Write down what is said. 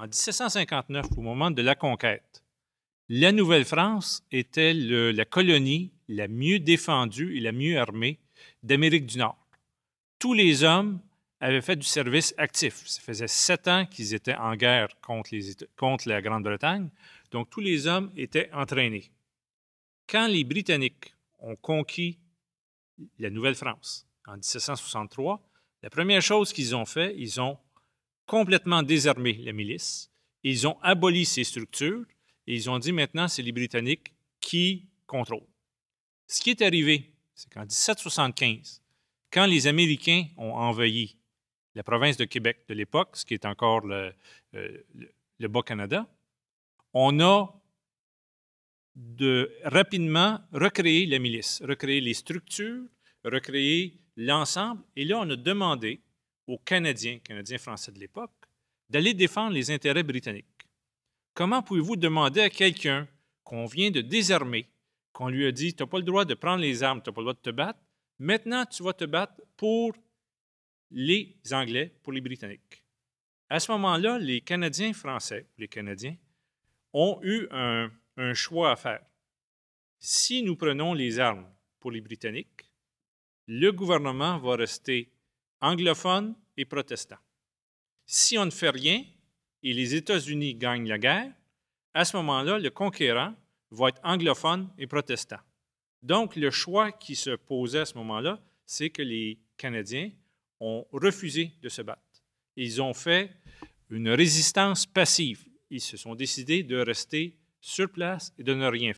en 1759, au moment de la conquête, la Nouvelle-France était la colonie la mieux défendue et la mieux armée d'Amérique du Nord. Tous les hommes avaient fait du service actif. Ça faisait 7 ans qu'ils étaient en guerre contre la Grande-Bretagne, donc tous les hommes étaient entraînés. Quand les Britanniques ont conquis la Nouvelle-France en 1763, la première chose qu'ils ont fait, ils ont complètement désarmé la milice, ils ont aboli ces structures et ils ont dit maintenant c'est les Britanniques qui contrôlent. Ce qui est arrivé, c'est qu'en 1775, quand les Américains ont envahi la province de Québec de l'époque, ce qui est encore le Bas-Canada, on a rapidement recréé la milice, recréé les structures, recréé l'ensemble. Et là, on a demandé aux Canadiens français de l'époque, d'aller défendre les intérêts britanniques. Comment pouvez-vous demander à quelqu'un qu'on vient de désarmer, qu'on lui a dit « tu n'as pas le droit de prendre les armes, tu n'as pas le droit de te battre, maintenant tu vas te battre pour les Anglais, pour les Britanniques. » À ce moment-là, les Canadiens français, les Canadiens, ont eu un choix à faire. Si nous prenons les armes pour les Britanniques, le gouvernement va rester anglophone et protestant. Si on ne fait rien et les États-Unis gagnent la guerre, à ce moment-là, le conquérant va être anglophone et protestant. Donc, le choix qui se posait à ce moment-là, c'est que les Canadiens ont refusé de se battre. Ils ont fait une résistance passive. Ils se sont décidés de rester sur place et de ne rien